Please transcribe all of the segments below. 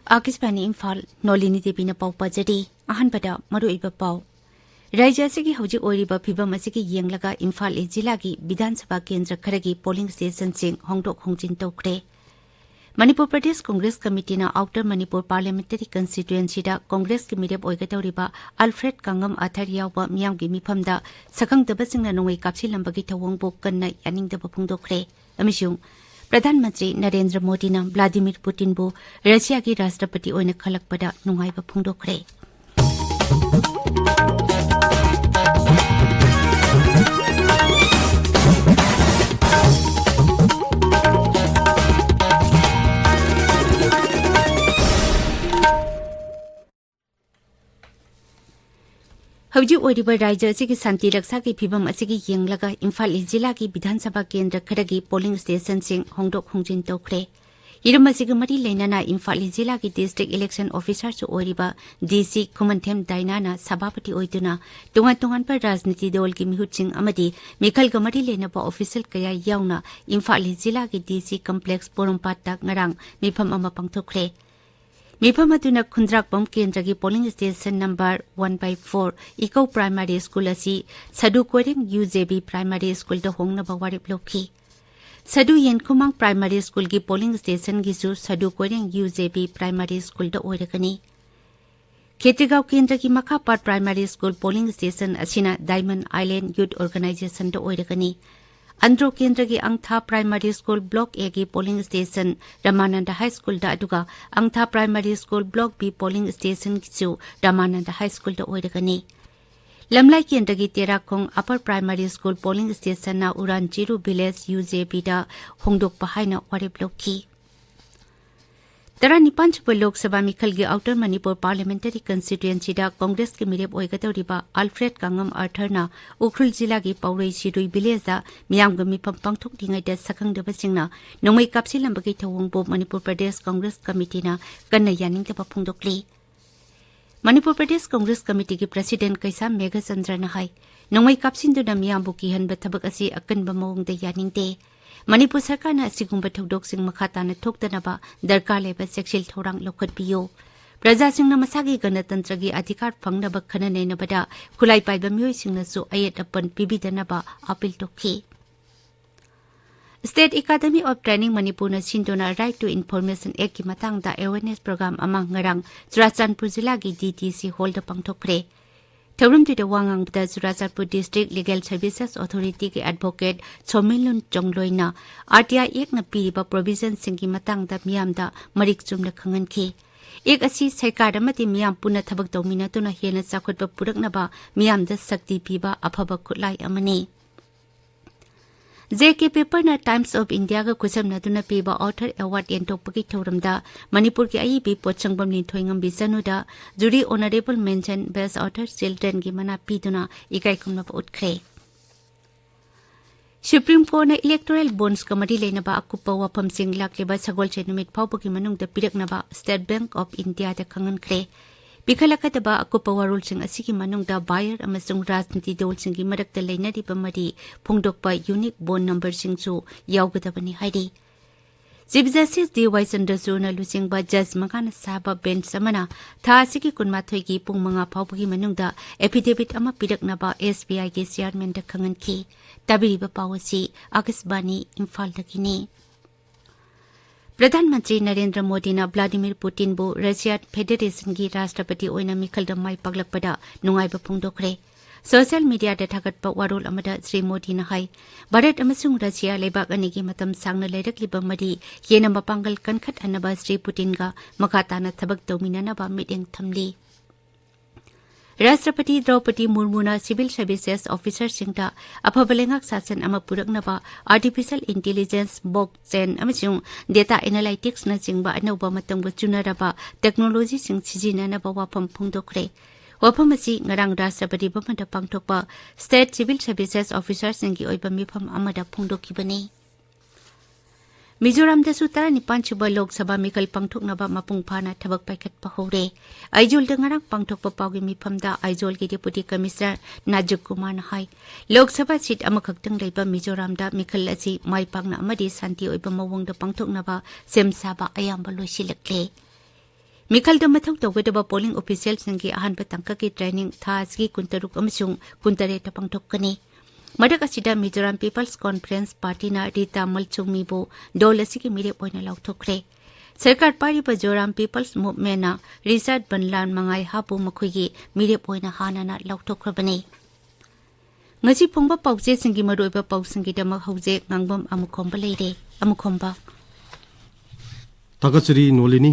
आकाशवाणी इम्फाल नोलिनी देवी पाउ पाजरी अहनबदा मरुइबा पाउ राज्य असिगी हौजिक ओइरिबा फिबम असिगी येंगलगा इम्फाल जिलागी विधानसभा केंद्र खरगी पोलिंग स्टेशन सिंग होंगडोक होंगजिन तौखरे मणिपुर प्रदेश कांग्रेस कमिटीना आउटर मणिपुर पार्लियामेंटरी कंस्टिट्युएंसीदा कांग्रेस की मिरेप ओइगदौरिबा अल्फ्रेड कांगम आथर यावबा मियामगी मिफमदा सखंगदबसिंगना नोंगै कापसिलंबगी थवंगबो कन्ना यानिंगदबा फोंगदोखरे अमिसुं प्रधानमंत्री नरेंद्र मोदी ने व्लादिमीर पुतिन को रशिया की राष्ट्रपति ओइना खलकपदा नुंगाइबा फोंगदोखरे हौजिक ओइरिबा राज्य असिगी शांति रक्षा की फिबम असिगी येंगलगा इम्फाल जिला की विधानसभा केंद्र खरगी पोलिंग स्टेशन सिंग होंगडोक होंगजिन तौखरे हिरम असिगी मरी लेनाना इम्फाल जिला की डिस्ट्रिक्ट इलेक्शन ऑफिसर सु ओइरिबा डीसी खुमनथेम दाइनाना सभापति ओइदुना तोंगान तोंगान पर राजनीति दल की मिहुतसिंग अमदी मिखलगा मरी लेनाबा ऑफिशियल कया यावना इम्फाल जिला की डीसी कॉम्प्लेक्स पोरमपाता ngarang मिफम अमा पांगथोखरे मिफम अदुना खुंद्राकबम केंद्र की पोलिंग स्टेशन नंबर 1/4 इको प्राइमरी स्कूल असी सदु कोरिंग यूजेबी प्राइमरी स्कूल द होंगनबा वारिप लोखी सदु येनकुमांग प्राइमरी स्कूल की पोलिंग स्टेशन गिसु सदु कोरिंग यूजेबी प्राइमरी स्कूल द ओइरगनी खेतीगांव केंद्र की Makhapat primary school polling station असिना डायमंड आइलैंड यूथ ऑर्गेनाइजेशन द ओइरगनी अंद्रो केंद्र की अंगथा प्राइमरी स्कूल ब्लॉक ए की polling station Ramanand high school दा अदुगा Angtha primary school block B polling station किसु रामानंद हाई स्कूल दा ओइरगनी लमलाई केंद्र की Terakhong upper primary school polling station ना उरान जिरु विलेज यूजेबी दा होंगडोक पहाइना वारिप लोखी 19 लोकसभा मिखल की आउटर मणिपुर पार्लियामेंटरी कंस्टिट्युएंसी दा कांग्रेस के मिरेप ओइगदौरिबा अल्फ्रेड कांगम आर्थरना उखरुल जिला की पौरई सिरुई विलेज दा मियामगा मिफम पांगथोकदिङैदा सखंगदबसिंगना नोंमै कापसिलंबगी थवंगबो मणिपुर प्रदेश कांग्रेस कमिटीना कन्ना यानिंगदबा फोंगदोकली मणिपुर प्रदेश कांग्रेस कमिटी की प्रेसिडेंट कैसा मेघचंद्रना हाय नोंमै कापसिंदुना मियामबु किहनबा थबक असि अकनबा मवंगदा यानिंगदे मणिपुर सरकार ने असिगुंबा थौदोकसिंग मखाताना थोक्तनबा दरकार लेबा सेक्सिल थौरांग लौखटपियो प्रजासिंगना मसागी गणतंत्रगी अधिकार फंगनबा खननैनबदा खुलाई पाइबा मियोइसिंगनासु अयेत अपन पिबिदनबा अपील तोखी state academy of training Manipur ने सिंदोना राइट टू इन्फॉर्मेशन एक्ट की मतंगदा अवेयरनेस प्रोग्राम अमा ngarang चुराचांदपुर जिला की डीटीसी हॉल दा पांगथोखरे थौरमदुदा वांगांगदा Churachandpur district legal services authority के एडवोकेट छोमिलुन चोंगलोइना आरटीआई एक्ट न पीरिबा प्रोविजन सिंगी मतंगदा मियामदा मरिक चुमना खंगनखी एक असी सरकार अमति मियाम पुना थबक तौमिनतुना हेना चाखोटबा पुरकनबा मियामदा शक्ति पीबा अफबा खुलाई अमनी जेके पेपर ना टाइम्स ऑफ इंडिया का खुसमनदुना पीबा ऑथर अवार्ड एंटोपकी थौरमदा मणिपुर की अईबी पोचंगबम निथोइंगम बिजनुदा जुरी honourable mention best author children की मना पीदुना इकाइकुमनबा उठख्रे सुप्रीम कोर्ट ने इलेक्टोरल बॉन्ड्स का मरी लेनबा अकुपा वफमसिंग लाक्लेबा सगोलचे नुमित फाउबकी मनुंगदा पिरकनबा स्टेट बैंक ऑफ इंडिया दा खंगनख्रे पिखलकदबा अकुपा वारुलसिंग असिगी मनुंगदा बायर अमसुंग राजनीति दलसिंगी मरक्ता लेनरिबा मरी फोंगदोकपा यूनिक बॉन्ड नंबर सिंगसु यावगदबनी हाइरि चीफ जस्टिस डी.वाई. चंद्रचूड़ना लुचिंगबा जज मगाना साबा बेंच अमना था असिगी कुनमाथोई की पुंग मंगा फाउबगी मनुंगदा एफिडेविट अमा पिरकनबा एसबीआई के चेयरमैन दा खंगनखी ताबिरिबा पावसी आकाशवाणी इम्फाल दगिनी प्रधानमंत्री नरेंद्र मोदी ने व्लादिमीर पुतिन को रशिया फेडरेशन की राष्ट्रपति ओइना मिखलदा माई पागलकपदा नुंगाइबा फोंगदोखरे सोशल मीडिया दा थागतपा वारोल अमदा श्री मोदी ने हाय भारत अमसुंग रशिया लेबाक अनेगी मतम सांगना लेरकलिबा मरी हेना मपांगल कनखत अनबा श्री पुतिन का मखाताना थबक तौमिननबा मिटिंग थमली राष्ट्रपति द्रौपदी मुर्मुना सिविल सर्विसेज ऑफिसर सिंगदा अफबलेंगक शासन अमा पुरकनबा आर्टिफिशियल इंटेलिजेंस ब्लॉकचेन अमसुंग डेटा एनालिटिक्स न चिंगबा अनौबा मतंगबा चुनरबा टेक्नोलॉजी सिंग सिजिननबा वाफम फोंगदोखरे वाफम असि ngarang राष्ट्रपति भवनदा पांगथोकपा स्टेट सिविल सर्विसेज ऑफिसर सिंगी ओइबा मिफम अमदा फोंगदोखिबनी मिजोराम दसु 19 लोकसभा मिखल पांगथोकनबा मपुंग फाना थबक पाइखतपा हौरे आइजोल दंगारंग पांगथोकपा पाउगी मिफमदा आइजोल की डिप्टी कमिश्नर नाजुक कुमार हाई लोकसभा सीट अमखक्तंग लेबा मिजोरामदा मिखल असि माइपांगना अमदि शांति ओइबा मवंगदा पांगथोकनबा सेमसाबा अयाम्बा लोइसिलक्ले ꯃꯤꯈꯜꯗ ꯃꯊꯧ ꯇꯧꯒꯗꯕ ꯄꯣꯂꯤꯡ ꯑꯣꯐꯤꯁꯤꯌꯦꯜꯁꯤꯡꯒꯤ ꯑꯍꯥꯟꯕ ꯇꯥꯡꯀꯛꯀꯤ ꯇ꯭ꯔꯦꯅꯤꯡ ꯊꯥ ꯑꯁꯤꯒꯤ 13 ꯑꯃꯁꯨꯡ 18ꯗ ꯄꯥꯡꯊꯣꯛꯀꯅꯤ ꯃꯗꯛ ꯑꯁꯤꯗ ꯃꯤꯖꯣꯔꯥꯝ ꯄꯤꯄꯜꯁ ꯀꯣꯟꯐꯔꯦꯟꯁ ꯄꯥꯔꯇꯤꯅ ꯔꯤꯇꯥ ꯃꯜꯆꯨꯡꯃꯤꯕꯨ ꯗꯣꯜ ꯑꯁꯤꯒꯤ ꯃꯤꯔꯦꯞ ꯑꯣꯏꯅ ꯂꯥꯎꯊꯣꯛꯈ꯭ꯔꯦ ꯁꯔꯀꯥꯔ ꯄꯥꯏꯔꯤꯕ ꯖꯣꯔꯥꯝ ꯄꯤꯄꯜꯁ ꯃꯨꯚꯃꯦꯟꯠꯅ ꯔꯤꯆꯥꯔꯗ ꯕꯟꯂꯥꯟ ꯃꯉꯥꯏ ꯍꯥꯞꯄꯨ ꯃꯈꯣꯏꯒꯤ ꯃꯤꯔꯦꯞ ꯑꯣꯏꯅ ꯍꯥꯟꯅꯅ ꯂꯥꯎꯊꯣꯛꯈ꯭ꯔꯕꯅꯤ ngasi phongba pawche singi maroiba pawsingi damak hauze ngangbam amukhomba leire amukhomba Takachari Nolini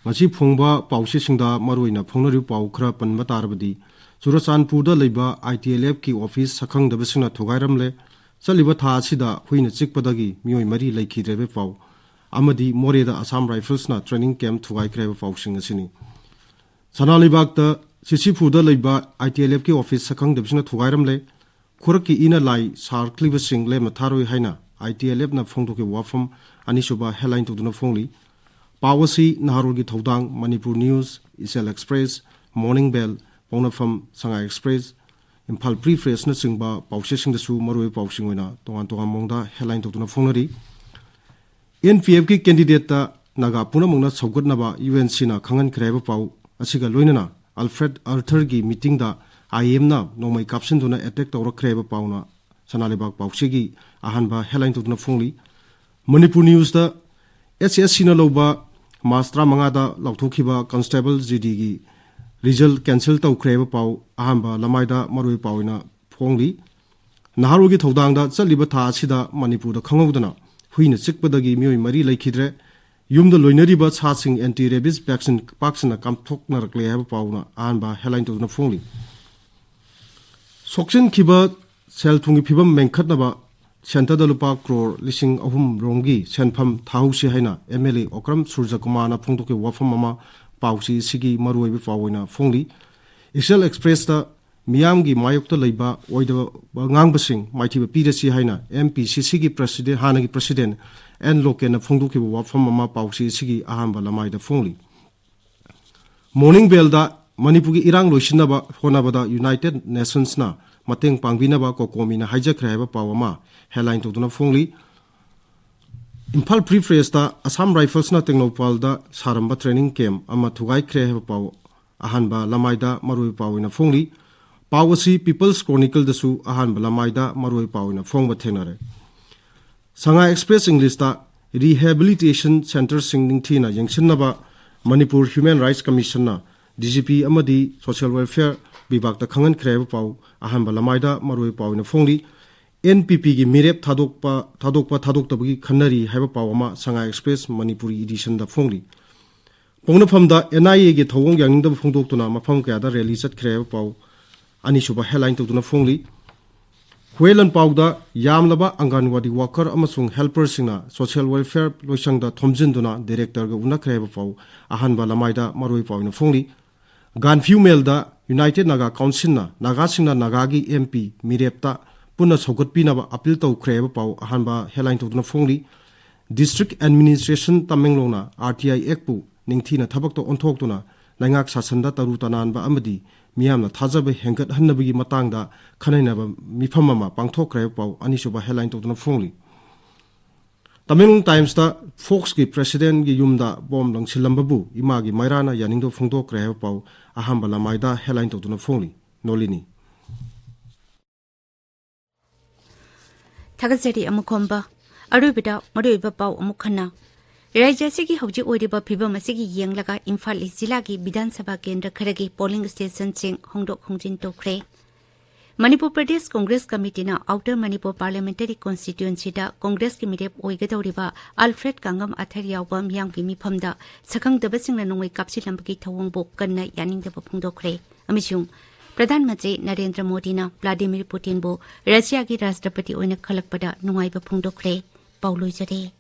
ngasi phongba pawche singda maroina phongnari paw khra panba tarbadi Churachandpurda leiba ITLF ki office sakhang dabasina thogairamle chaliba tha asida huina chikpadagi mioi mari leikhidrebe paw amadi moreda Assam Rifles na training camp thugai kreba pawsing asini Sanalibagta Sisipurda leiba ITLF ki office sakhang dabasina thogairamle Khuraki ina lai sarkliba single matharoi haina ITLF na phongdoke wafam anisuba headline tuduna phongli Pawasi Naharogi Thodang Manipur News Isel Express Morning Bell Ponafam Sanga Express Imphal Preface na singba pawse singda su maroi pawsing oina tongan tongan mongda headline tuduna phongnari NPF ki candidate ta naga puna mongna sogotnaba UNC na khangan kreba paw asiga loinana Alfred Arthur gi meeting da IM na nomai caption duna attack tawra kreba pawna sanalibak pawsigi ahanba headline tuduna phongli Manipur News da SSC na loba Mastra mangada lauthokhiba Constable GD gi result cancel taw kreba paw ahanba lamaida maroi pawina phongli Naharogi Thodang da chaliba tha asida Manipur da khangawdana huina chikpadagi mioi mari leikhidre yumda loinariba chasing anti rabies vaccine paksina kamthokna rakle haba pawna ahanba headline tuduna phongli Soksin kiba sel thungi phibam mengkhatnaba Santa da lupa crore lising ahum rongi senpham thausi haina MLA Okram Surjakumar na phongdoke wafam mama pausi sigi maruibe pawina phongli Excel Express da miyamgi mayokta leiba oida ngangbasing maithiba pirasi haina MPCC gi president hanagi president and loke na phongdoke wafam mama pausi sigi ahamba lamai da phongli Morning Bell da Manipur irang loisinaba honabada United Nations na mateng pangbinaba kokomi na hijackre haba pawama headline tuduna phongli Imphal Preface da Assam Rifles na Tengnopal da saramba training camp ama thugai kre haba paw ahanba lamaida maroi pawina phongli Pawasi People's Chronicle da su ahanba lamaida maroi pawina phongba thenare Sanga Express English da Rehabilitation Center singning thina yengsinnaba Manipur Human Rights Commission na DGP amadi Social Welfare Bibak da khangan kreba paw ahanba lamaida maroi pawina phongli NPP gi mirep thadoktabagi khanari haiba pawama Sanga Express Manipuri edition da phongli pongnafam da NIA gi thawong yang da phongdoktuna mafam kya da rally chat kreba paw ani suba headline tuduna phongli Huelan paw da yamlaba Anganwadi worker amasung helper singna social welfare loisang da thomjinduna director ga una kreba paw ahanba lamaida maroi pawina phongli Ganfiu Mel da United Naga Council na Naga singna Nagagi MP mirepta Puna Sogotpinaba appeal to creba paw ahanba headline to phongli District Administration Tamenglona RTI Ekpu ningthina thabak to onthoktuna Nangak Sasanda Taru Tananba Amadi Miyamna Thajabe Hengat Hannabigi Matangda Khanainaba Mifamama Pangthok creba paw anisuba headline to phongli Tamenglong Times da Fox ki President gi yumda bom langsilambabu imagi Mairana yaningdo phongdok creba paw ahamba lamaida headline to phongli Nolini Thagazari Amukhomba Arubida Maruiba Paw Amukhana Raja Sigi Hauji Odiba Pibam Asigi Yanglaga Imphal Zilagi Bidhan Sabha Kendra Kharagi polling station sing Hongdok Hongjin Tokre Manipur Pradesh Congress Committee na Outer Manipur Parliamentary Constituency da Congress ki mirep oigadoriba Alfred Kangam Athariyawa miyam ki mifamda sakang dabasing na nongoi kapsilambagi thawongbo kanna yaningdaba phongdokre amishung Pradhanmantri Narendra Modi na Vladimir Putin bo Russia ki Rashtrapati oina khalakpada nungaiba phongdokre pauloi jare